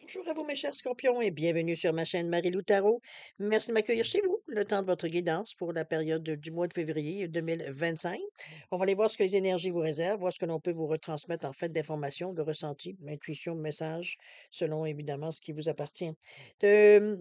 Bonjour à vous, mes chers scorpions, et bienvenue sur ma chaîne Marie-Lou Tarot. Merci de m'accueillir chez vous, le temps de votre guidance pour la période du mois de février 2025. On va aller voir ce que les énergies vous réservent, voir ce que l'on peut vous retransmettre en fait d'informations, de ressentis, d'intuitions, de messages, selon évidemment ce qui vous appartient. De,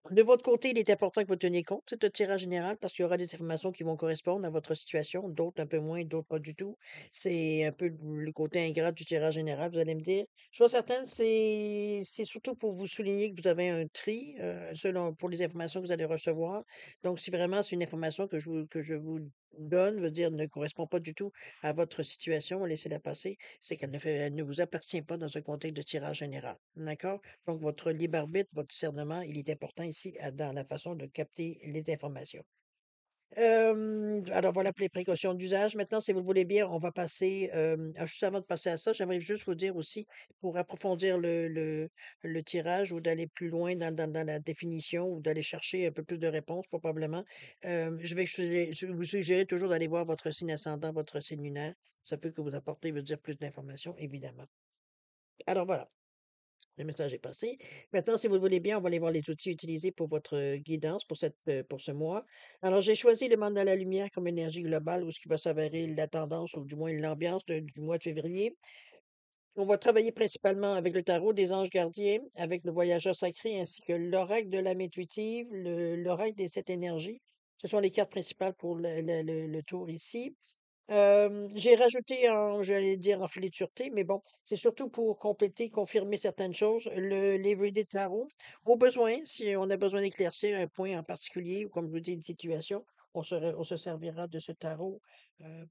de votre côté, il est important que vous teniez compte de ce tirage général parce qu'il y aura des informations qui vont correspondre à votre situation, d'autres un peu moins, d'autres pas du tout. C'est un peu le côté ingrat du tirage général, vous allez me dire. Je suis certaine, c'est surtout pour vous souligner que vous avez un tri selon pour les informations que vous allez recevoir. Donc, si vraiment c'est une information que je vous donne, veut dire ne correspond pas du tout à votre situation, laissez-la passer. C'est qu'elle elle ne vous appartient pas dans un contexte de tirage général. D'accord? Donc, votre libre arbitre, votre discernement, il est important ici dans la façon de capter les informations. Alors voilà pour les précautions d'usage. Maintenant, si vous le voulez bien, on va passer, juste avant de passer à ça, j'aimerais juste vous dire aussi, pour approfondir le tirage ou d'aller plus loin dans la définition ou d'aller chercher un peu plus de réponses probablement, je vais vous suggérer toujours d'aller voir votre signe ascendant, votre signe lunaire. Ça peut que vous apporter, veut dire plus d'informations, évidemment. Alors voilà. Le message est passé. Maintenant, si vous le voulez bien, on va aller voir les outils utilisés pour votre guidance pour ce mois. Alors, j'ai choisi le mandala lumière comme énergie globale, où ce qui va s'avérer la tendance, ou du moins l'ambiance du mois de février. On va travailler principalement avec le tarot des anges gardiens, avec le voyageur sacré, ainsi que l'oracle de l'âme intuitive, l'oracle des sept énergies. Ce sont les cartes principales pour le tour ici. J'ai rajouté j'allais dire en filet de sûreté, mais bon, c'est surtout pour compléter, confirmer certaines choses, le l'Everyday Tarot. Au besoin, si on a besoin d'éclaircir un point en particulier ou comme je vous dis, une situation, on se servira de ce tarot,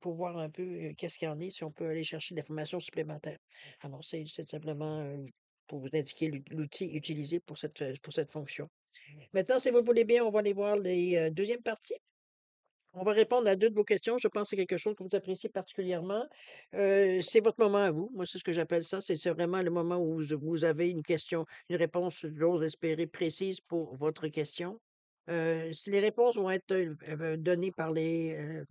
pour voir un peu, qu'est-ce qu'il y en est, si on peut aller chercher de l'information supplémentaire. Alors c'est simplement, pour vous indiquer l'outil utilisé pour cette fonction. Maintenant, si vous le voulez bien, on va aller voir les, 2 parties. On va répondre à 2 de vos questions. Je pense que c'est quelque chose que vous appréciez particulièrement. C'est votre moment à vous. Moi, c'est ce que j'appelle ça. C'est vraiment le moment où vous avez une question, une réponse, j'ose espérer, précise pour votre question. Si les réponses vont être, données par les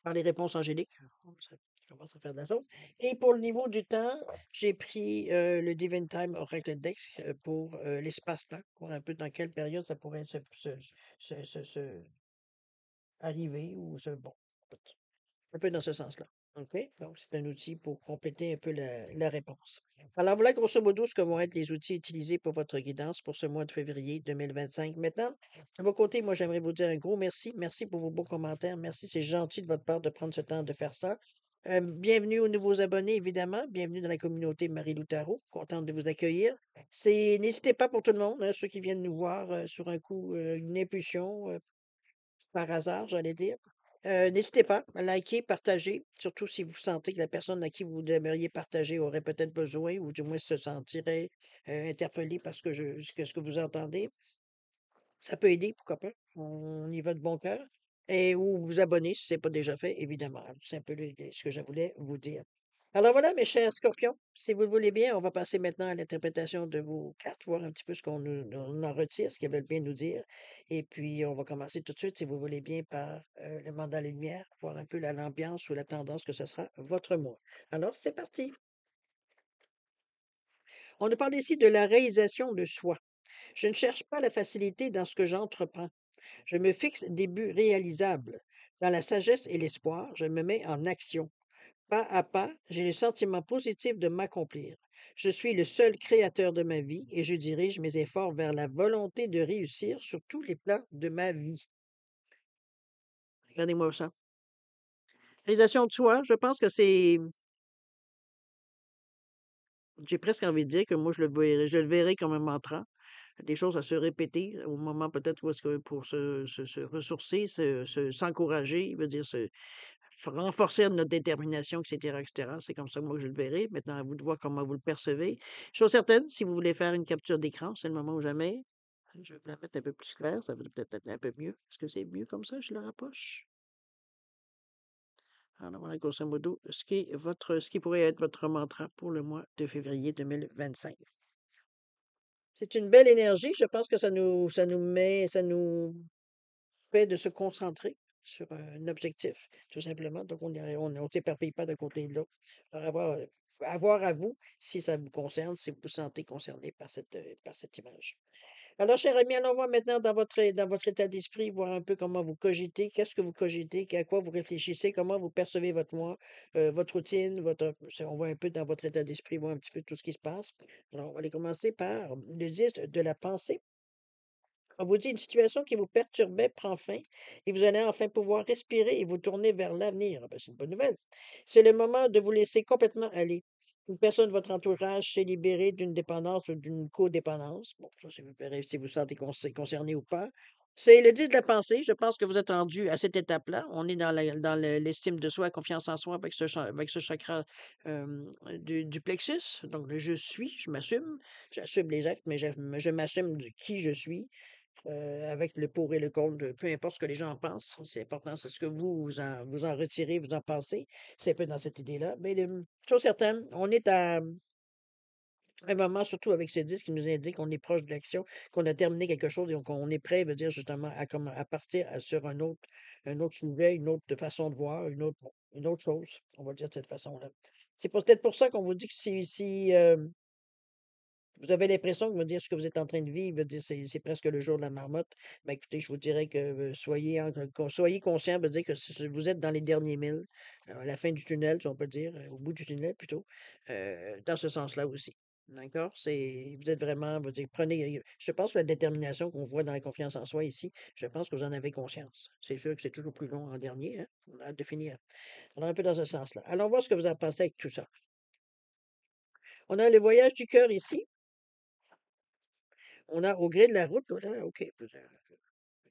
réponses angéliques. Oh, ça commence à faire de la sauce. Et pour le niveau du temps, j'ai pris, le Divine Time Oracle Deck, pour, l'espace-temps, voir un peu dans quelle période ça pourrait se arriver ou ce bon, un peu dans ce sens-là. OK? Donc, c'est un outil pour compléter un peu la réponse. Alors, voilà grosso modo ce que vont être les outils utilisés pour votre guidance pour ce mois de février 2025. Maintenant, de mon côté, moi, j'aimerais vous dire un gros merci. Merci pour vos beaux commentaires. Merci, c'est gentil de votre part de prendre ce temps de faire ça. Bienvenue aux nouveaux abonnés, évidemment. Bienvenue dans la communauté Marie-Lou Tarot. Contente de vous accueillir. N'hésitez pas pour tout le monde, hein, ceux qui viennent nous voir sur un coup, une impulsion, par hasard, j'allais dire. N'hésitez pas à liker, partager, surtout si vous sentez que la personne à qui vous aimeriez partager aurait peut-être besoin ou du moins se sentirait, interpellée par ce que vous entendez. Ça peut aider, pourquoi pas. On y va de bon cœur et ou vous abonner si ce n'est pas déjà fait, évidemment. C'est un peu ce que je voulais vous dire. Alors voilà, mes chers scorpions, si vous le voulez bien, on va passer maintenant à l'interprétation de vos cartes, voir un petit peu ce on en retire, ce qu'elles veulent bien nous dire. Et puis, on va commencer tout de suite, si vous voulez bien, par le mandat lumière, voir un peu l'ambiance ou la tendance que ce sera votre mois. Alors, c'est parti. On nous parle ici de la réalisation de soi. Je ne cherche pas la facilité dans ce que j'entreprends. Je me fixe des buts réalisables. Dans la sagesse et l'espoir, je me mets en action. Pas à pas, j'ai le sentiment positif de m'accomplir. Je suis le seul créateur de ma vie et je dirige mes efforts vers la volonté de réussir sur tous les plans de ma vie. Regardez-moi ça. Réalisation de soi, je pense que j'ai presque envie de dire que moi, je le verrai comme un mantra. Des choses à se répéter au moment peut-être où est-ce que pour se ressourcer, s'encourager, veut dire renforcer notre détermination, etc., etc. C'est comme ça que moi je le verrai. Maintenant, à vous de voir comment vous le percevez. Chose certaine, si vous voulez faire une capture d'écran, c'est le moment ou jamais. Je vais vous la mettre un peu plus claire, ça va peut-être être un peu mieux. Est-ce que c'est mieux comme ça? Je le rapproche. Alors voilà, grosso modo, ce qui pourrait être votre mantra pour le mois de février 2025. C'est une belle énergie. Je pense que ça nous fait de se concentrer sur un objectif, tout simplement. Donc, on ne s'éparpille pas d'un côté et de l'autre. Alors, à voir à vous si ça vous concerne, si vous vous sentez concerné par cette image. Alors, cher ami, allons voir maintenant dans votre état d'esprit, voir un peu comment vous cogitez, qu'est-ce que vous cogitez, à quoi vous réfléchissez, comment vous percevez votre moi, votre routine, on voit un peu dans votre état d'esprit, voir un petit peu tout ce qui se passe. Alors, on va aller commencer par le 10 de la pensée. On vous dit une situation qui vous perturbait prend fin et vous allez enfin pouvoir respirer et vous tourner vers l'avenir. Ah ben, c'est une bonne nouvelle. C'est le moment de vous laisser complètement aller. Une personne de votre entourage s'est libérée d'une dépendance ou d'une codépendance. Bon, ça, c'est vous verrez si vous vous sentez concerné ou pas. C'est le 10 de la pensée. Je pense que vous êtes rendu à cette étape-là. On est l'estime de soi, confiance en soi avec avec ce chakra du plexus. Donc, le je suis, je m'assume. J'assume les actes, mais je m'assume de qui je suis. Avec le pour et le contre, peu importe ce que les gens en pensent, c'est important, c'est ce que vous en retirez, vous en pensez. C'est un peu dans cette idée-là. Mais chose certaine, on est à un moment, surtout avec ce disque qui nous indique qu'on est proche de l'action, qu'on a terminé quelque chose et qu'on est prêt, veut dire justement à partir sur un autre sujet, une autre façon de voir, bon, une autre chose, on va dire de cette façon-là. C'est peut-être pour ça qu'on vous dit que si vous avez l'impression que me dire ce que vous êtes en train de vivre, dire c'est presque le jour de la marmotte. Ben, écoutez, je vous dirais que soyez conscient, veut dire que vous êtes dans les derniers milles, à la fin du tunnel, si on peut dire, au bout du tunnel plutôt, dans ce sens-là aussi. D'accord? Vous êtes vraiment, veut dire, je pense que la détermination qu'on voit dans la confiance en soi ici, je pense que vous en avez conscience. C'est sûr que c'est toujours plus long en dernier, hein? On a hâte de finir. Alors, un peu dans ce sens-là. Allons voir ce que vous en pensez avec tout ça. On a le voyage du cœur ici. On a au gré de la route, voilà, OK.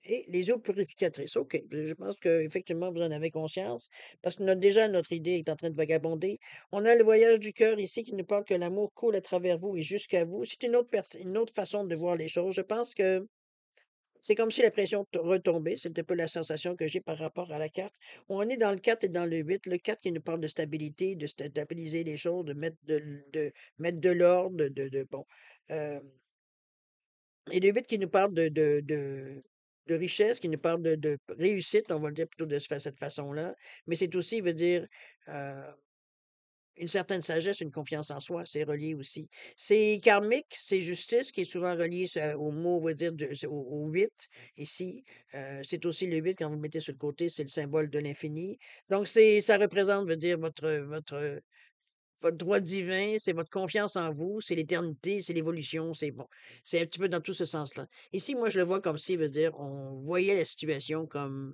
Et les eaux purificatrices, OK. Je pense qu'effectivement, vous en avez conscience, parce que notre idée est en train de vagabonder. On a le voyage du cœur ici qui nous parle que l'amour coule à travers vous et jusqu'à vous. C'est une autre façon de voir les choses. Je pense que c'est comme si la pression retombait. C'est un peu la sensation que j'ai par rapport à la carte. On est dans le 4 et dans le 8. Le 4 qui nous parle de stabilité, de stabiliser les choses, mettre de l'ordre, bon. euh, Et le 8 qui nous parle de richesse, qui nous parle de réussite, on va le dire plutôt cette façon-là, mais c'est aussi, veut dire, heu, une certaine sagesse, une confiance en soi, c'est relié aussi. C'est karmique, c'est justice qui est souvent relié au mot, on va dire, au 8 ici. C'est aussi le 8 quand vous le mettez sur le côté, c'est le symbole de l'infini. Donc ça représente, veut dire, votre droit divin, c'est votre confiance en vous, c'est l'éternité, c'est l'évolution, c'est bon. C'est un petit peu dans tout ce sens-là. Ici, moi, je le vois comme si, veut dire, on voyait la situation comme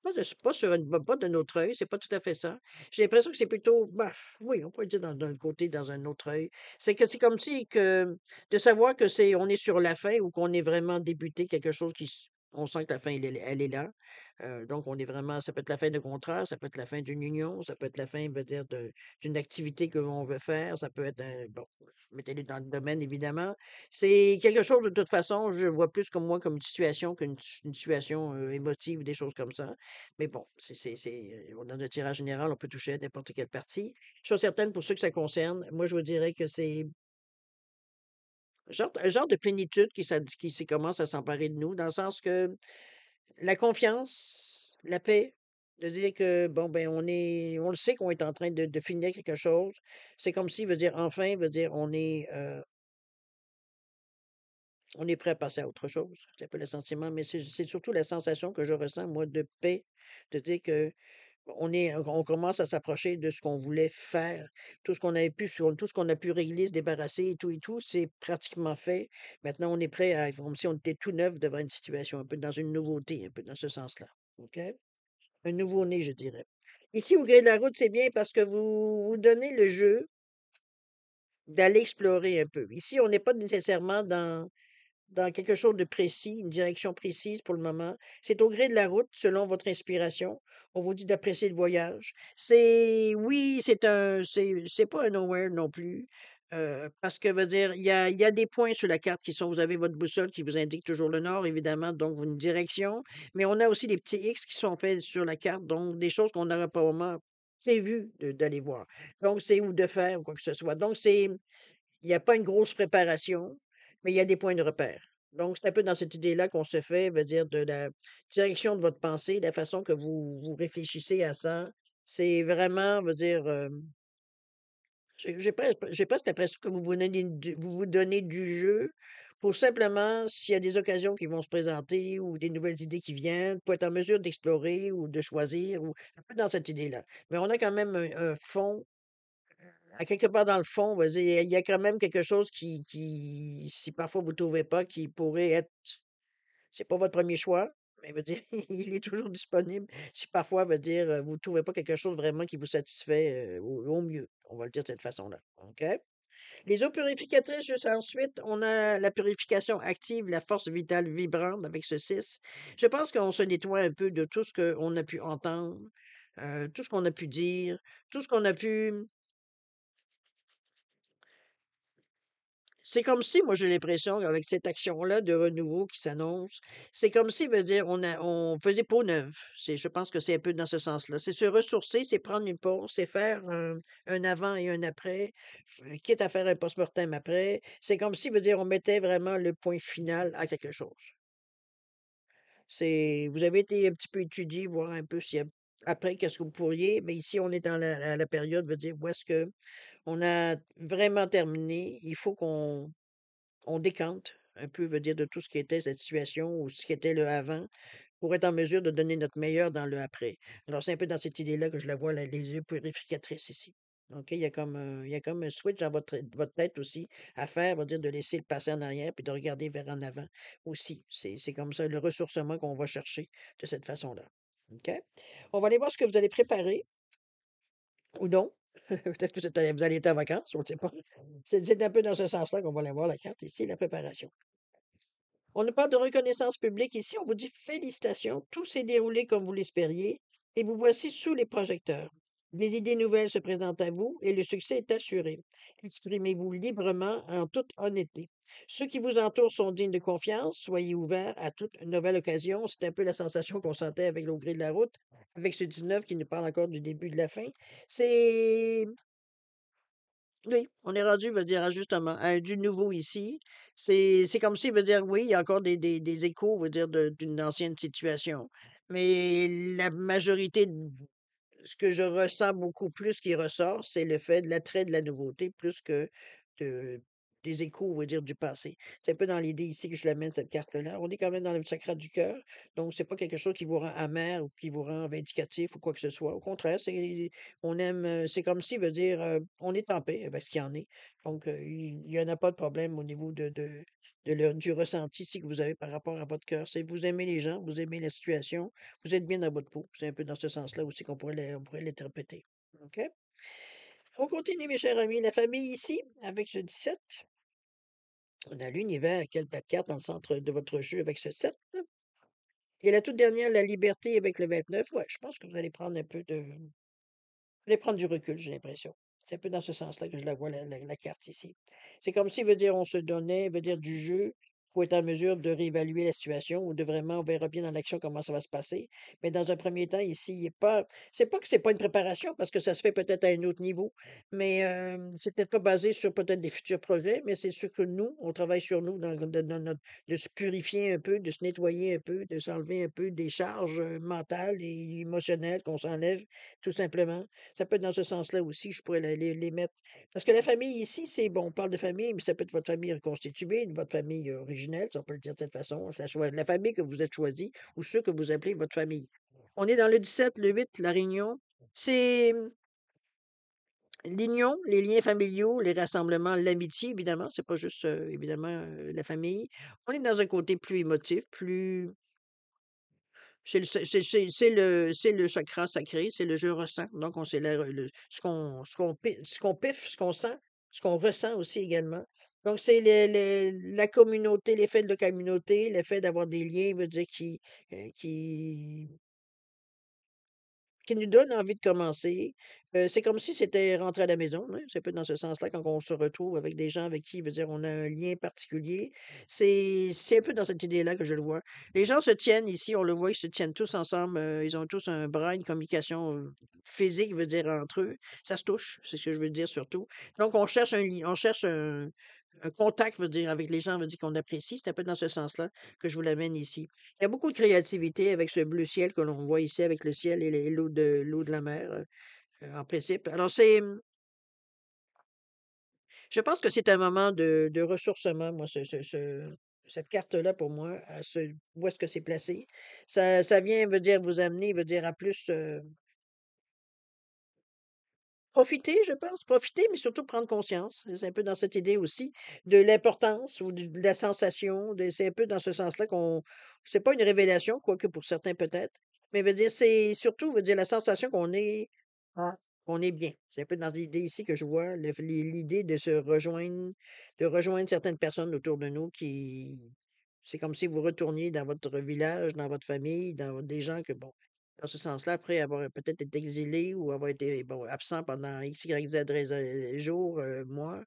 pas sur pas de notre œil, c'est pas tout à fait ça. J'ai l'impression que c'est plutôt, bah, oui, on pourrait dire d'un côté, dans un autre œil. C'est que c'est comme si que de savoir que on est sur la fin ou qu'on est vraiment débuté quelque chose on sent que la fin, elle est là. Donc, on est vraiment, ça peut être la fin de contrat, ça peut être la fin d'une union, ça peut être la fin, veut dire, d'une activité que l'on veut faire, ça peut être, bon, mettez-le dans le domaine, évidemment. C'est quelque chose, de toute façon, je vois plus comme moi, comme une situation une situation émotive, des choses comme ça. Mais bon, dans un tirage général, on peut toucher à n'importe quelle partie. Chose certaine, pour ceux que ça concerne, moi, je vous dirais que c'est un genre de plénitude commence à s'emparer de nous, dans le sens que la confiance, la paix, de dire que, bon, ben, on le sait qu'on est en train de finir quelque chose. C'est comme si, veut dire, enfin, veut dire, on est prêt à passer à autre chose. C'est un peu le sentiment, mais c'est surtout la sensation que je ressens, moi, de paix, de dire que on commence à s'approcher de ce qu'on voulait faire. Tout ce qu'on a pu régler, se débarrasser et tout, c'est pratiquement fait. Maintenant, on est prêt comme si on était tout neuf devant une situation, un peu dans une nouveauté, un peu dans ce sens-là. OK? Un nouveau-né, je dirais. Ici, au gré de la route, c'est bien parce que vous vous donnez le jeu d'aller explorer un peu. Ici, on n'est pas nécessairement dans quelque chose de précis, une direction précise pour le moment. C'est au gré de la route, selon votre inspiration. On vous dit d'apprécier le voyage. Oui, c'est pas un nowhere non plus. Parce que, veut dire, il y a des points sur la carte vous avez votre boussole qui vous indique toujours le nord, évidemment, donc une direction. Mais on a aussi des petits X qui sont faits sur la carte, donc des choses qu'on n'aurait pas vraiment prévu d'aller voir. Donc, c'est ou de faire ou quoi que ce soit. Donc, il y a pas une grosse préparation, mais il y a des points de repère. Donc, c'est un peu dans cette idée-là qu'on se fait, veut dire, de la direction de votre pensée, la façon que vous réfléchissez à ça. C'est vraiment, veut dire, J'ai presque l'impression que vous vous donnez du jeu pour simplement, s'il y a des occasions qui vont se présenter ou des nouvelles idées qui viennent, pour être en mesure d'explorer ou de choisir ou un peu dans cette idée-là. Mais on a quand même un fond, à quelque part dans le fond, on va dire, il y a quand même quelque chose qui, si parfois vous ne trouvez pas, qui pourrait être, c'est pas votre premier choix, mais veut dire, il est toujours disponible. Si parfois, veut dire, vous ne trouvez pas quelque chose vraiment qui vous satisfait au mieux, on va le dire de cette façon-là. OK? Les eaux purificatrices, juste ensuite, on a la purification active, la force vitale vibrante avec ce 6. Je pense qu'on se nettoie un peu de tout ce qu'on a pu entendre, tout ce qu'on a pu dire, tout ce qu'on a pu. C'est comme si, moi j'ai l'impression qu'avec cette action-là de renouveau qui s'annonce, c'est comme si, veut dire, on faisait peau neuve. Je pense que c'est un peu dans ce sens-là. C'est se ressourcer, c'est prendre une pause, c'est faire un avant et un après, quitte à faire un post-mortem après. C'est comme si, veut dire, on mettait vraiment le point final à quelque chose. Vous avez été un petit peu étudié, voir un peu si après, qu'est-ce que vous pourriez, mais ici, on est dans la période, veut dire, où est-ce que on a vraiment terminé. Il faut qu'on décante un peu, veut dire, de tout ce qui était cette situation ou ce qui était le avant, pour être en mesure de donner notre meilleur dans le après. Alors, c'est un peu dans cette idée-là que je la vois, les yeux purificatrices ici. OK? Il y a comme un switch dans votre tête aussi à faire, va dire de laisser le passé en arrière puis de regarder vers en avant aussi. C'est comme ça, le ressourcement qu'on va chercher de cette façon-là. OK? On va aller voir ce que vous allez préparer ou non. Peut-être que vous allez être en vacances, on ne sait pas. C'est un peu dans ce sens-là qu'on va aller voir la carte ici, la préparation. On ne parle de reconnaissance publique ici, on vous dit félicitations, tout s'est déroulé comme vous l'espériez, et vous voici sous les projecteurs. Des idées nouvelles se présentent à vous et le succès est assuré. Exprimez-vous librement en toute honnêteté. Ceux qui vous entourent sont dignes de confiance, soyez ouverts à toute nouvelle occasion. C'est un peu la sensation qu'on sentait avec l'au gré de la route, avec ce 19 qui nous parle encore du début de la fin. C'est oui, on est rendu, veut dire, à justement, à du nouveau ici. C'est comme s'il veut dire, oui, il y a encore des échos, veut dire, d'une ancienne situation. Mais la majorité ce que je ressens beaucoup plus qui ressort, c'est le fait de l'attrait de la nouveauté plus que de des échos, on va dire, du passé. C'est un peu dans l'idée ici que je l'amène, cette carte-là. On est quand même dans le chakra du cœur, donc c'est pas quelque chose qui vous rend amer ou qui vous rend vindicatif ou quoi que ce soit. Au contraire, on aime, c'est comme si, veut dire, on est en paix avec ce qu'il y en est. Donc, il y en a pas de problème au niveau du ressenti ici que vous avez par rapport à votre cœur. C'est vous aimez les gens, vous aimez la situation, vous êtes bien dans votre peau. C'est un peu dans ce sens-là aussi on pourrait l'interpréter. OK? On continue, mes chers amis. La famille ici, avec ce 17. On a l'univers, quelle belle carte dans le centre de votre jeu avec ce 7. Et la toute dernière, la liberté avec le 29. Ouais, je pense que vous allez prendre un peu je vais prendre du recul, j'ai l'impression. C'est un peu dans ce sens-là que je la vois, la carte ici. C'est comme si, veut dire, on se donnait, veut dire, du jeu pour être en mesure de réévaluer la situation ou de vraiment, on verra bien dans l'action comment ça va se passer. Mais dans un premier temps, ici, il est pas, c'est pas que c'est pas une préparation parce que ça se fait peut-être à un autre niveau, mais c'est peut-être pas basé sur peut-être des futurs projets, mais c'est sûr que nous, on travaille sur nous dans notre, de se purifier un peu, de se nettoyer un peu, de s'enlever un peu des charges mentales et émotionnelles qu'on s'enlève, tout simplement. Ça peut être dans ce sens-là aussi, je pourrais les mettre. Parce que la famille ici, c'est bon, on parle de famille, mais ça peut être votre famille reconstituée, votre famille originelle, si on peut le dire de cette façon, la famille que vous êtes choisie ou ceux que vous appelez votre famille. On est dans le 17, le 8, la réunion. C'est l'union, les liens familiaux, les rassemblements, l'amitié, évidemment. C'est pas juste, évidemment, la famille. On est dans un côté plus émotif, plus c'est le chakra sacré, c'est le je ressens. Donc, on c'est ce qu'on piffe, ce qu'on sent, ce qu'on ressent aussi également. Donc, c'est la communauté, l'effet de la communauté, l'effet d'avoir des liens, veut dire qui nous donne envie de commencer. C'est comme si c'était rentrer à la maison, hein, c'est un peu dans ce sens-là quand on se retrouve avec des gens avec qui, veut dire, on a un lien particulier. C'est un peu dans cette idée-là que je le vois. Les gens se tiennent ici, on le voit, ils se tiennent tous ensemble, ils ont tous un bras, une communication, physique, veut dire, entre eux. Ça se touche, c'est ce que je veux dire surtout. Donc on cherche un lien, on cherche un contact, veut dire, avec les gens, veut dire qu'on apprécie. C'est un peu dans ce sens-là que je vous l'amène ici. Il y a beaucoup de créativité avec ce bleu ciel que l'on voit ici avec le ciel et l'eau de la mer, en principe. Alors Je pense que c'est un moment de ressourcement, moi, cette carte-là, pour moi, où est-ce que c'est placé. Ça vient, veut dire vous amener, veut dire à plus, profiter, je pense, profiter, mais surtout prendre conscience. C'est un peu dans cette idée aussi de l'importance ou de la sensation, c'est un peu dans ce sens-là qu'on c'est pas une révélation, quoique pour certains peut-être, mais veut dire c'est surtout, veut dire la sensation ah, qu'on est bien. C'est un peu dans l'idée ici que je vois l'idée de rejoindre certaines personnes autour de nous qui c'est comme si vous retourniez dans votre village, dans votre famille, des gens que bon dans ce sens-là, après avoir peut-être été exilé ou avoir été, bon, absent pendant X, Y, Z jours, mois,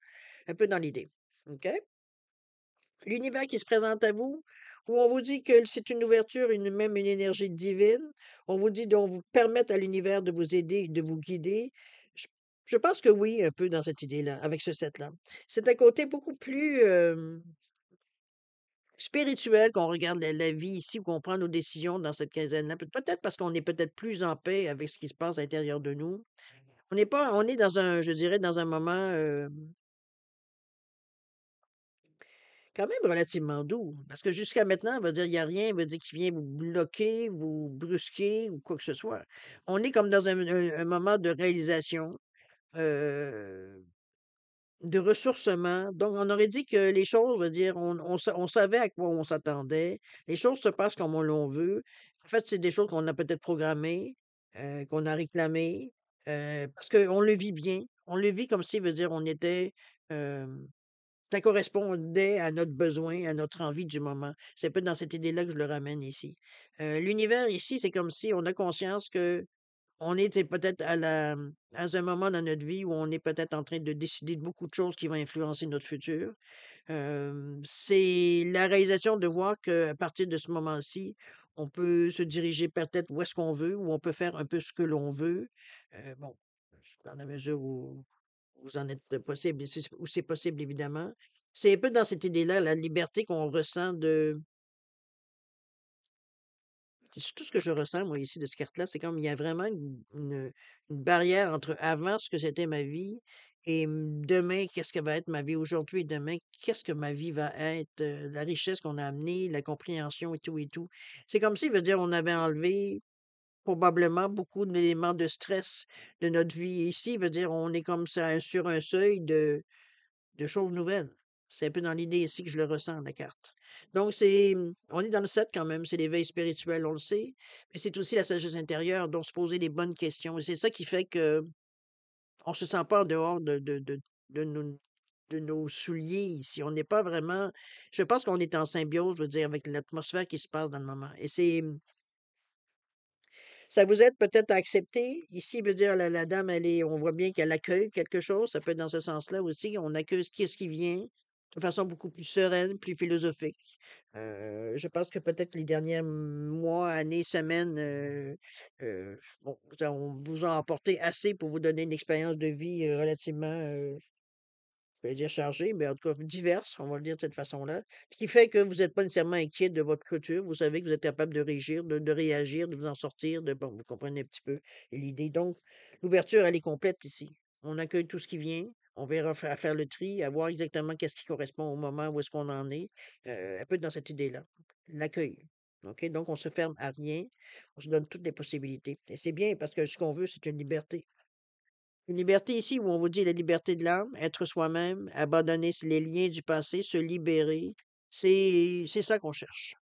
un peu dans l'idée. OK? L'univers qui se présente à vous, où on vous dit que c'est une ouverture, même une énergie divine, on vous dit donc vous permettre à l'univers de vous aider, de vous guider. Je, je pense que oui, un peu dans cette idée-là, avec ce set-là. C'est un côté beaucoup plus spirituel qu'on regarde la vie ici, ou qu'on prend nos décisions dans cette quinzaine-là. Peut-être parce qu'on est peut-être plus en paix avec ce qui se passe à l'intérieur de nous. On est dans un, je dirais, dans un moment quand même relativement doux. Parce que jusqu'à maintenant, veut dire, il n'y a rien, veut dire, qui vient vous bloquer, vous brusquer ou quoi que ce soit. On est comme dans un moment de réalisation, euh, de ressourcement. Donc, on aurait dit que les choses, veut dire, on savait à quoi on s'attendait. Les choses se passent comme on l'on veut. En fait, c'est des choses qu'on a peut-être programmées, qu'on a réclamées, parce qu'on le vit bien. On le vit comme si, veut dire, on était, euh, ça correspondait à notre besoin, à notre envie du moment. C'est un peu dans cette idée-là que je le ramène ici. L'univers ici, c'est comme si on a conscience que on était peut-être à un moment dans notre vie où on est peut-être en train de décider de beaucoup de choses qui vont influencer notre futur. C'est la réalisation de voir qu'à partir de ce moment-ci, on peut se diriger peut-être où est-ce qu'on veut, ou on peut faire un peu ce que l'on veut. Bon, dans la mesure où vous en êtes possible, où c'est possible, évidemment. C'est un peu dans cette idée-là, la liberté qu'on ressent c'est surtout ce que je ressens, moi, ici, de ce carte-là. C'est comme il y a vraiment une barrière entre avant ce que c'était ma vie et demain, qu'est-ce que va être ma vie aujourd'hui et demain, qu'est-ce que ma vie va être, la richesse qu'on a amenée, la compréhension et tout et tout. C'est comme si, veut dire, on avait enlevé probablement beaucoup d'éléments de stress de notre vie. Ici, veut dire, on est comme ça sur un seuil de choses nouvelles. C'est un peu dans l'idée ici que je le ressens, la carte. Donc, on est dans le 7 quand même, c'est l'éveil spirituel, on le sait, mais c'est aussi la sagesse intérieure, donc se poser les bonnes questions. Et c'est ça qui fait que on se sent pas en dehors de de nos souliers ici. On n'est pas vraiment, je pense qu'on est en symbiose, je veux dire, avec l'atmosphère qui se passe dans le moment. Et ça vous aide peut-être à accepter. Ici, veut dire la dame, on voit bien qu'elle accueille quelque chose. Ça peut être dans ce sens-là aussi. On accueille ce qui vient de façon beaucoup plus sereine, plus philosophique. Je pense que peut-être les derniers mois, années, semaines, bon, on vous a apporté assez pour vous donner une expérience de vie relativement je vais dire chargée, mais en tout cas diverses, on va le dire de cette façon-là. Ce qui fait que vous n'êtes pas nécessairement inquiet de votre futur. Vous savez que vous êtes capable de régir, de réagir, de vous en sortir, bon, vous comprenez un petit peu l'idée. Donc, l'ouverture, elle est complète ici. On accueille tout ce qui vient. On verra à faire le tri, à voir exactement qu'est-ce qui correspond au moment où est-ce qu'on en est. Un peu dans cette idée-là. L'accueil. OK? Donc, on se ferme à rien. On se donne toutes les possibilités. Et c'est bien parce que ce qu'on veut, c'est une liberté. Une liberté ici où on vous dit la liberté de l'âme, être soi-même, abandonner les liens du passé, se libérer. C'est ça qu'on cherche.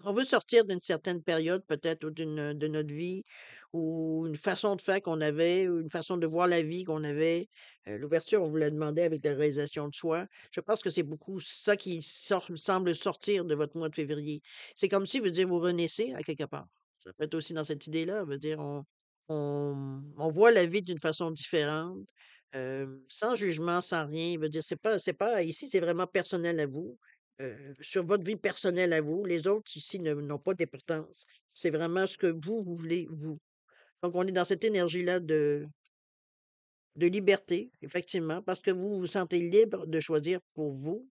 On veut sortir d'une certaine période peut-être ou de notre vie ou une façon de faire qu'on avait ou une façon de voir la vie qu'on avait. L'ouverture, on vous l'a demandé avec la réalisation de soi. Je pense que c'est beaucoup ça qui semble sortir de votre mois de février. C'est comme si, veut dire, vous renaissez à quelque part. Ça peut être aussi dans cette idée-là, veut dire, on voit la vie d'une façon différente, sans jugement, sans rien. Veut dire, c'est pas, ici, c'est vraiment personnel à vous sur votre vie personnelle à vous. Les autres ici n'ont pas d'importance. C'est vraiment ce que vous voulez, vous. Donc, on est dans cette énergie-là de liberté, effectivement, parce que vous vous sentez libre de choisir pour vous.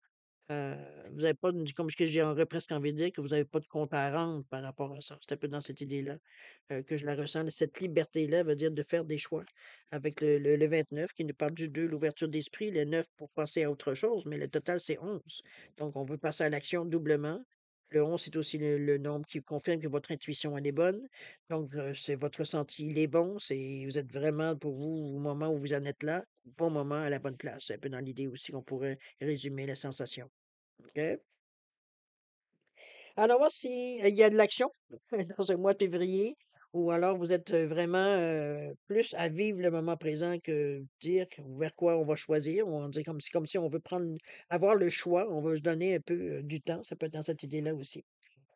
Heu, vous avez pas de comme ce que j'aurais presque envie de dire que vous avez pas de compte à rendre par rapport à ça. C'est un peu dans cette idée-là, que je la ressens, cette liberté-là, veut dire de faire des choix avec le 29 qui nous parle du 2, l'ouverture d'esprit, le 9 pour passer à autre chose, mais le total, c'est 11. Donc on veut passer à l'action doublement. Le 11, c'est aussi le nombre qui confirme que votre intuition, elle est bonne. Donc c'est votre ressenti, il est bon, c'est vous êtes vraiment pour vous, au moment où vous en êtes là, au bon moment, à la bonne place. C'est un peu dans l'idée aussi qu'on pourrait résumer la sensation. OK. Alors voir si, il y a de l'action dans ce mois de février ou alors vous êtes, vraiment, plus à vivre le moment présent que dire vers quoi on va choisir. On dit comme si on veut prendre avoir le choix, on veut se donner un peu, du temps, ça peut être dans cette idée-là aussi.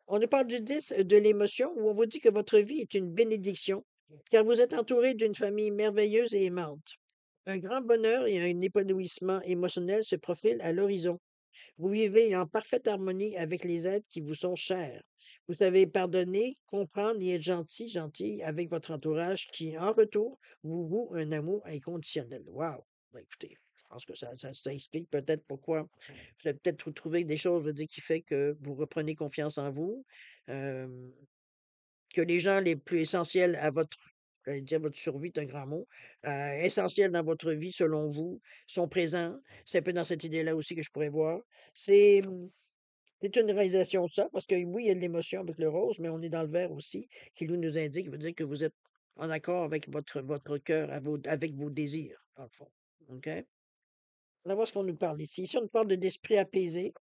On nous parle du 10 de l'émotion où on vous dit que votre vie est une bénédiction, car vous êtes entouré d'une famille merveilleuse et aimante. Un grand bonheur et un épanouissement émotionnel se profilent à l'horizon. Vous vivez en parfaite harmonie avec les êtres qui vous sont chers. Vous savez pardonner, comprendre et être gentil avec votre entourage qui, en retour, vous voue un amour inconditionnel. Wow! Ben, écoutez, je pense que ça explique peut-être pourquoi vous avez peut-être trouvé des choses, je veux dire, qui fait que vous reprenez confiance en vous, euh, que les gens les plus essentiels à votre, j'allais dire votre survie, est un grand mot, essentiels dans votre vie, selon vous, sont présents. C'est un peu dans cette idée-là aussi que je pourrais voir. C'est c'est une réalisation de ça, parce que oui, il y a de l'émotion avec le rose, mais on est dans le vert aussi, qui lui nous indique, veut dire que vous êtes en accord avec votre cœur, avec vos désirs, dans le fond. OK? On va voir ce qu'on nous parle ici. Ici, on nous parle de l'esprit apaisé,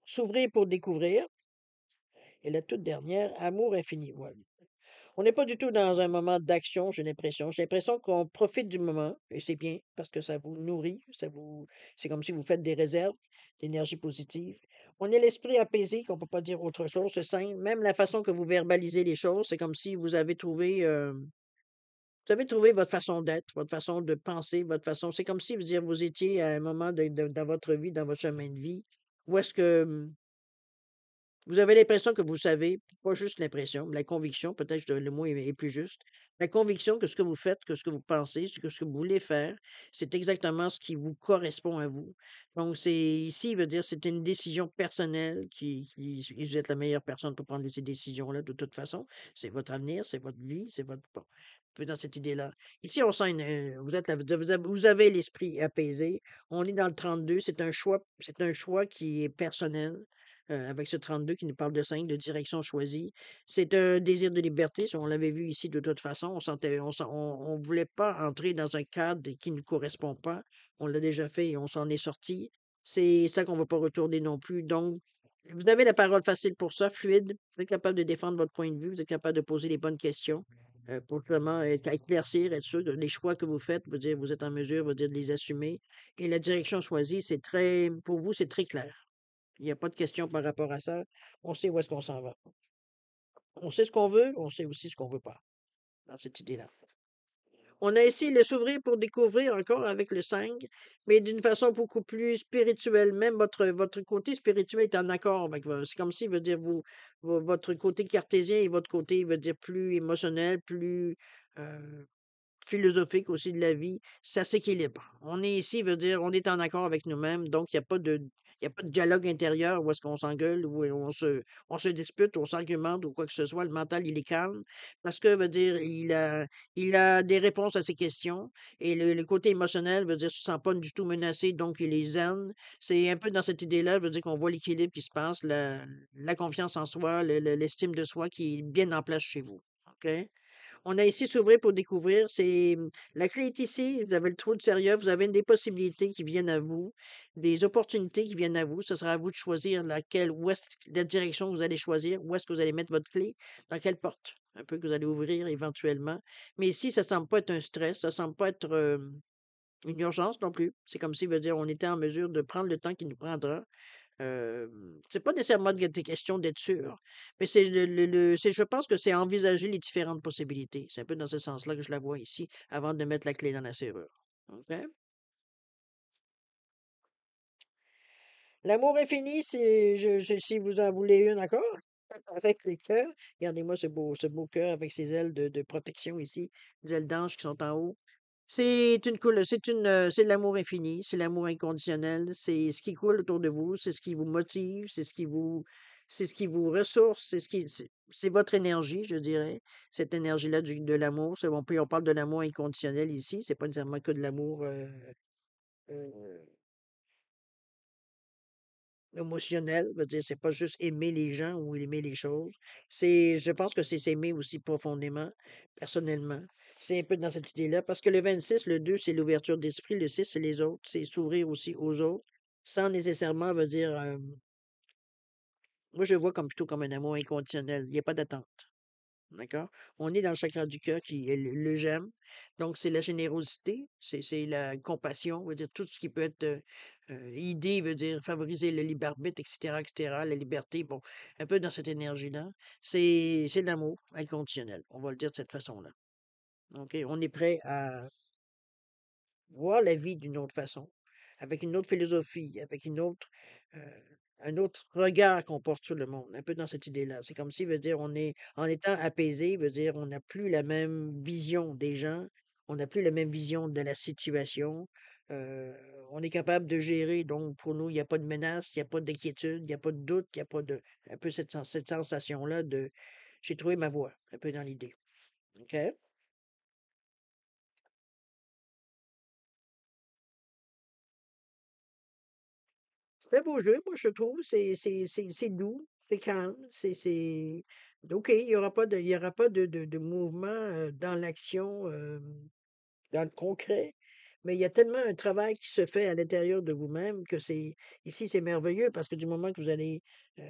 s'ouvrir pour découvrir, et la toute dernière, amour infini. Voilà. On n'est pas du tout dans un moment d'action, j'ai l'impression. J'ai l'impression qu'on profite du moment, et c'est bien, parce que ça vous nourrit, c'est comme si vous faites des réserves d'énergie positive. On est l'esprit apaisé, qu'on ne peut pas dire autre chose, c'est simple. Même la façon que vous verbalisez les choses, c'est comme si vous avez trouvé votre façon d'être, votre façon de penser, votre façon. C'est comme si, vous étiez à un moment dans votre vie, dans votre chemin de vie, où est-ce que vous avez l'impression que vous savez, pas juste l'impression, mais la conviction, peut-être le mot est plus juste. La conviction que ce que vous faites, que ce que vous pensez, que ce que vous voulez faire, c'est exactement ce qui vous correspond à vous. Donc, c'est ici, il veut dire, c'est une décision personnelle et vous êtes la meilleure personne pour prendre ces décisions-là, de toute façon. C'est votre avenir, c'est votre vie, c'est votre, bon, un peu dans cette idée-là. Ici, on sent vous êtes vous avez l'esprit apaisé. On est dans le 32. C'est un choix qui est personnel avec ce 32 qui nous parle de 5 de direction choisie. C'est un désir de liberté, ça on l'avait vu ici de toute façon. On voulait pas entrer dans un cadre qui ne nous correspond pas. On l'a déjà fait et on s'en est sorti. C'est ça qu'on ne va pas retourner non plus. Donc, vous avez la parole facile pour ça, fluide. Vous êtes capable de défendre votre point de vue, vous êtes capable de poser les bonnes questions pour vraiment éclaircir, être sûr que les choix que vous faites, vous êtes en mesure, de les assumer. Et la direction choisie, pour vous, c'est très clair. Il n'y a pas de question par rapport à ça. On sait où est-ce qu'on s'en va. On sait ce qu'on veut, on sait aussi ce qu'on veut pas, dans cette idée-là. On a essayé de s'ouvrir pour découvrir encore avec le 5, mais d'une façon beaucoup plus spirituelle. Même votre côté spirituel est en accord avec c'est comme si, veut dire, votre côté cartésien et votre côté, veut dire, plus émotionnel, plus euh, philosophique aussi de la vie, ça s'équilibre. On est ici, veut dire, on est en accord avec nous-mêmes, donc il y a pas de dialogue intérieur où est-ce qu'on s'engueule, où on se dispute, on s'argumente ou quoi que ce soit. Le mental, il est calme parce que, veut dire, il a des réponses à ses questions et le côté émotionnel, veut dire, se sent pas du tout menacé, donc il est zen. C'est un peu dans cette idée-là, veut dire qu'on voit l'équilibre qui se passe, la confiance en soi, l'estime de soi qui est bien en place chez vous. OK? On a ici s'ouvrir pour découvrir. La clé est ici. Vous avez le trou de sérieux. Vous avez des possibilités qui viennent à vous, des opportunités qui viennent à vous. Ce sera à vous de choisir la direction que vous allez choisir. Où est-ce que vous allez mettre votre clé? Dans quelle porte? Un peu que vous allez ouvrir éventuellement. Mais ici, ça semble pas être un stress. Ça semble pas être une urgence non plus. C'est comme si, veut dire, on était en mesure de prendre le temps qu'il nous prendra. C'est pas nécessairement des questions d'être sûr, mais je pense que c'est envisager les différentes possibilités. C'est un peu dans ce sens-là que je la vois ici, avant de mettre la clé dans la serrure. OK? L'amour infini, si vous en voulez une encore, avec les cœurs, regardez-moi ce beau cœur avec ses ailes de protection ici, les ailes d'ange qui sont en haut. C'est de l'amour infini, c'est l'amour inconditionnel, c'est ce qui coule autour de vous, c'est ce qui vous motive, c'est ce qui vous ressource, c'est votre énergie, je dirais. Cette énergie-là de l'amour. On parle de l'amour inconditionnel ici, c'est pas nécessairement que de l'amour euh, émotionnel, veut dire, c'est pas juste aimer les gens ou aimer les choses. Je pense que c'est s'aimer aussi profondément, personnellement. C'est un peu dans cette idée-là, parce que le 26, le 2, c'est l'ouverture d'esprit, le 6, c'est les autres, c'est s'ouvrir aussi aux autres, sans nécessairement, veut dire, moi je le vois comme plutôt comme un amour inconditionnel. Il n'y a pas d'attente. D'accord? On est dans le chakra du cœur qui est le j'aime. Donc, c'est la générosité, c'est la compassion, veut dire tout ce qui peut être idée, veut dire favoriser le libre arbitre, etc., etc., la liberté, bon, un peu dans cette énergie-là. C'est de l'amour inconditionnel, on va le dire de cette façon-là. OK? On est prêt à voir la vie d'une autre façon, avec une autre philosophie, avec heu, un autre regard qu'on porte sur le monde, un peu dans cette idée-là. C'est comme si, veut dire, on est en étant apaisé, veut dire, on n'a plus la même vision des gens, on n'a plus la même vision de la situation, heu, on est capable de gérer, donc pour nous, il y a pas de menace, il y a pas d'inquiétude, il y a pas de doute, il y a pas de un peu cette sensation-là de: «J'ai trouvé ma voie», un peu dans l'idée. OK? Très beau jeu, moi je trouve, c'est doux, c'est calme, c'est OK, il y aura pas de mouvement, dans l'action, dans le concret, mais il y a tellement un travail qui se fait à l'intérieur de vous-même que c'est merveilleux parce que du moment que vous allez, heu,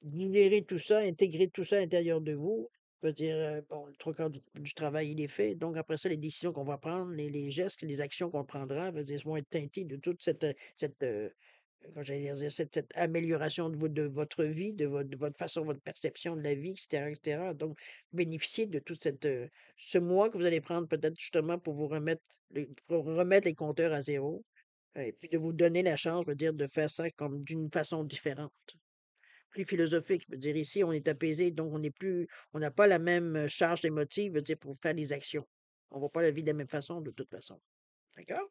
digérer tout ça, intégrer tout ça à l'intérieur de vous, je veux dire, bon, le 3/4 du travail, il est fait, donc après ça, les décisions qu'on va prendre, les gestes, les actions qu'on prendra, veut dire, vont être teintées de toute comment j'allais dire, cette amélioration de votre vie, de votre façon, votre perception de la vie, et cetera. Donc, bénéficier de toute ce mois que vous allez prendre peut-être justement pour pour remettre les compteurs à zéro, et puis de vous donner la chance, je veux dire, de faire ça comme d'une façon différente, plus philosophique. Je veux dire, ici, on est apaisé, donc on n'a pas la même charge émotive, je veux dire, pour faire des actions. On voit pas la vie de la même façon, de toute façon. D'accord?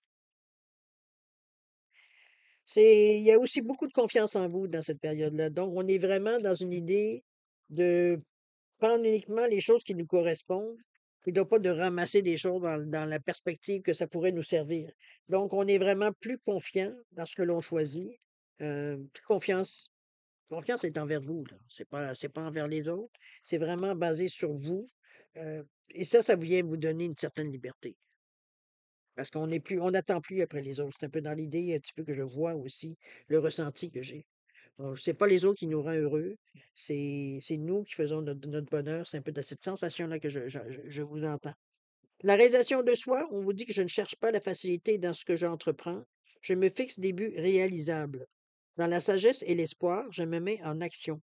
Il y a aussi beaucoup de confiance en vous dans cette période-là. Donc, on est vraiment dans une idée de prendre uniquement les choses qui nous correspondent, et non pas de ramasser des choses dans la perspective que ça pourrait nous servir. Donc, on est vraiment plus confiant dans ce que l'on choisit. Plus confiance est envers vous, là. C'est pas envers les autres. C'est vraiment basé sur vous. euh, et ça vient vous donner une certaine liberté. Parce on n'attend plus après les autres. C'est un peu dans l'idée un petit peu que je vois aussi, le ressenti que j'ai. C'est pas les autres qui nous rend heureux, c'est nous qui faisons notre bonheur. C'est un peu de cette sensation-là que je vous entends. La réalisation de soi, on vous dit que je ne cherche pas la facilité dans ce que j'entreprends. Je me fixe des buts réalisables. Dans la sagesse et l'espoir, je me mets en action.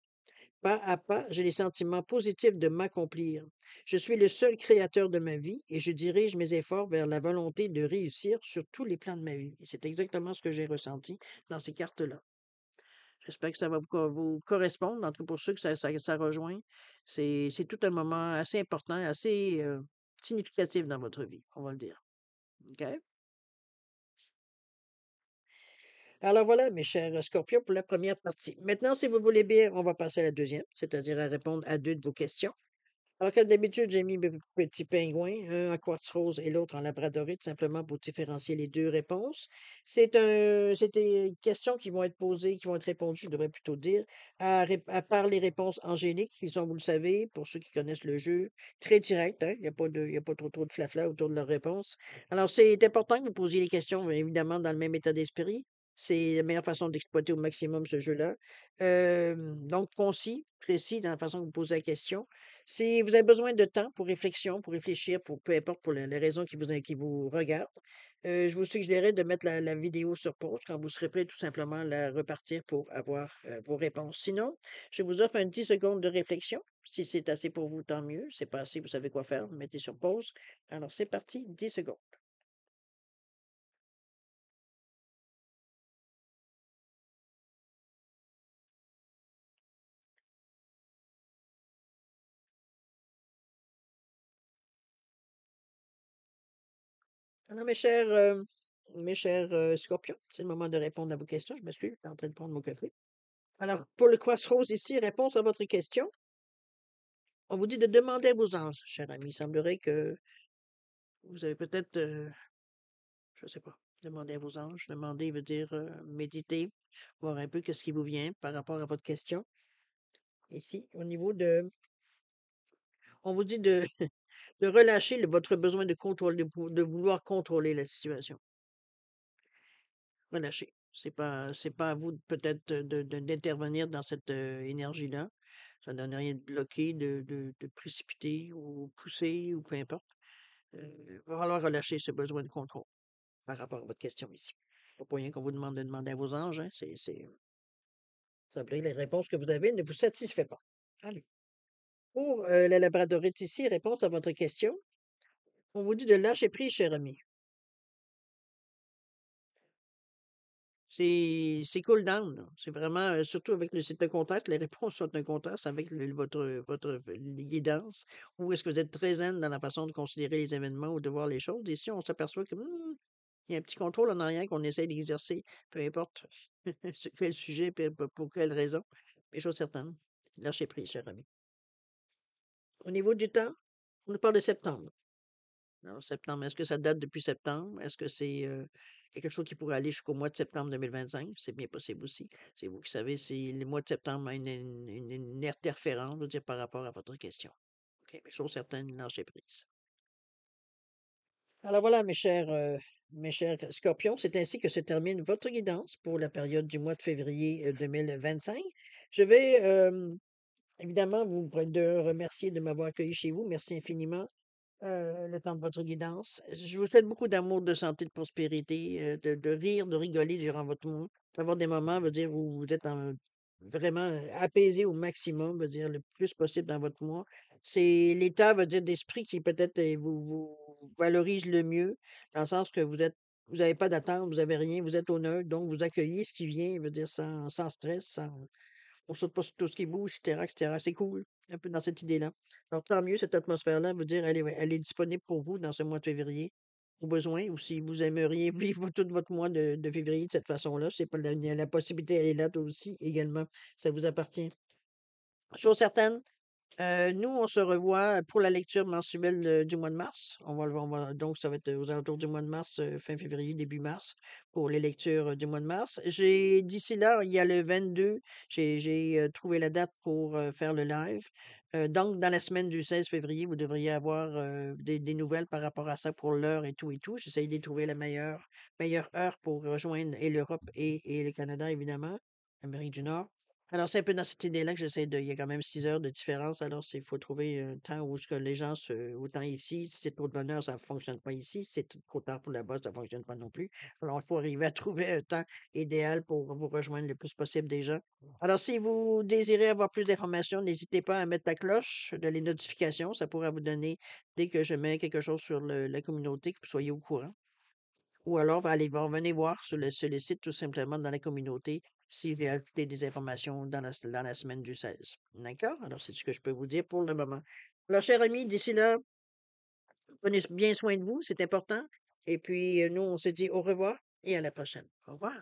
Pas à pas, j'ai les sentiments positifs de m'accomplir. Je suis le seul créateur de ma vie et je dirige mes efforts vers la volonté de réussir sur tous les plans de ma vie. Et c'est exactement ce que j'ai ressenti dans ces cartes-là. J'espère que ça va vous correspondre. En tout cas, pour ceux que ça rejoint, c'est tout un moment assez important, assez significatif dans votre vie, on va le dire. OK? Alors voilà, mes chers scorpions, pour la première partie. Maintenant, si vous voulez bien, on va passer à la deuxième, c'est-à-dire à répondre à deux de vos questions. Alors, comme d'habitude, j'ai mis mes petits pingouins, un en quartz rose et l'autre en labradorite, simplement pour différencier les deux réponses. C'est des questions qui vont être posées, qui vont être répondues, je devrais plutôt dire, à part les réponses angéliques, qui sont, vous le savez, pour ceux qui connaissent le jeu, très directes, hein, il y a pas trop de flafla autour de leurs réponses. Alors, c'est important que vous posiez les questions, évidemment, dans le même état d'esprit. C'est la meilleure façon d'exploiter au maximum ce jeu-là. Donc, concis, précis dans la façon que vous posez la question. Si vous avez besoin de temps pour réflexion, pour réfléchir, pour peu importe pour les raisons qui vous regardent, je vous suggérerais de mettre la vidéo sur pause quand vous serez prêt, tout simplement la repartir pour avoir vos réponses. Sinon, je vous offre un 10 secondes de réflexion. Si c'est assez pour vous, tant mieux. C'est pas assez, vous savez quoi faire. Mettez sur pause. Alors, c'est parti, 10 secondes. Alors mes chers, scorpions, c'est le moment de répondre à vos questions. Je m'excuse, j'étais en train de prendre mon café. Alors, pour le Crossroads ici, réponse à votre question, on vous dit de demander à vos anges, cher ami. Il semblerait que vous avez peut-être, je sais pas, demander à vos anges. Demander veut dire, méditer, voir un peu qu'est-ce qui vous vient par rapport à votre question. Ici, au niveau de on vous dit de de relâcher votre besoin de contrôle, de vouloir contrôler la situation. Relâcher. C'est pas à vous peut-être d'intervenir dans cette énergie-là. Ça ne donne rien de bloquer, de précipiter ou pousser ou peu importe. Il va falloir relâcher ce besoin de contrôle par rapport à votre question ici. Pas pour rien qu'on vous demande de demander à vos anges, hein. Ça veut dire que les réponses que vous avez ne vous satisfait pas. Allez. Pour la labradorite ici, réponse à votre question, on vous dit de lâcher prise, cher ami. C'est cool down, là. C'est vraiment, surtout avec c'est un contraste, les réponses sont un contraste avec votre guidance, ou est-ce que vous êtes très zen dans la façon de considérer les événements ou de voir les choses. Ici, on s'aperçoit que, il y a un petit contrôle en arrière qu'on essaie d'exercer, peu importe sur quel sujet, pour quelle raison. Mais chose certaine, lâchez prise, cher ami. Au niveau du temps, on nous parle de septembre. Alors septembre, est-ce que ça date depuis septembre? Est-ce que c'est, quelque chose qui pourrait aller jusqu'au mois de septembre 2025? C'est bien possible aussi. C'est vous qui savez si le mois de septembre a une interférence, je veux dire, par rapport à votre question. OK, mais chose certaine, lâchez prise. Alors voilà, mes chers scorpions, c'est ainsi que se termine votre guidance pour la période du mois de février 2025. Je vais évidemment de remercier de m'avoir accueilli chez vous. Merci infiniment. Le temps de votre guidance. Je vous souhaite beaucoup d'amour, de santé, de prospérité, de rire, de rigoler durant votre mois. D'avoir des moments, veut dire, où vous êtes vraiment apaisé au maximum, veut dire, le plus possible dans votre mois. C'est l'état, veut dire, d'esprit qui peut-être vous valorise le mieux, dans le sens que vous n'avez pas d'attente, vous n'avez rien, vous êtes au neutre, donc vous accueillez ce qui vient, veut dire, sans stress, on saute pas sur tout ce qui bouge, et cetera. C'est cool, un peu dans cette idée-là. Alors tant mieux, cette atmosphère-là veut dire elle est disponible pour vous dans ce mois de février, au besoin, ou si vous aimeriez vivre tout votre mois de février de cette façon-là, c'est pas la possibilité, elle est là aussi également, ça vous appartient. Chose certaine, nous, on se revoit pour la lecture mensuelle, du mois de mars. On va donc ça va être aux alentours du mois de mars, fin février, début mars, pour les lectures, du mois de mars. J'ai d'ici là, il y a le 22, j'ai trouvé la date pour, faire le live. Donc dans la semaine du 16 février, vous devriez avoir, des nouvelles par rapport à ça pour l'heure et tout et tout. J'essaye de trouver la meilleure heure pour rejoindre et l'Europe et le Canada évidemment, Amérique du Nord. Alors, c'est un peu dans cette idée-là que j'essaie de il y a quand même 6 heures de différence, alors c'est faut trouver un temps où ce que les gens autant ici, si c'est trop de bonne heure, ça fonctionne pas ici, si c'est trop tard pour là-bas, ça fonctionne pas non plus. Alors, il faut arriver à trouver un temps idéal pour vous rejoindre le plus possible des gens. Alors, si vous désirez avoir plus d'informations, n'hésitez pas à mettre la cloche de les notifications, ça pourra vous donner dès que je mets quelque chose sur la communauté, que vous soyez au courant. Ou alors, venez voir sur le site tout simplement dans la communauté si j'ai ajouté des informations dans la semaine du 16. D'accord? Alors, c'est ce que je peux vous dire pour le moment. Alors, chers amis, d'ici là, prenez bien soin de vous, c'est important. Et puis, nous, on se dit au revoir et à la prochaine. Au revoir.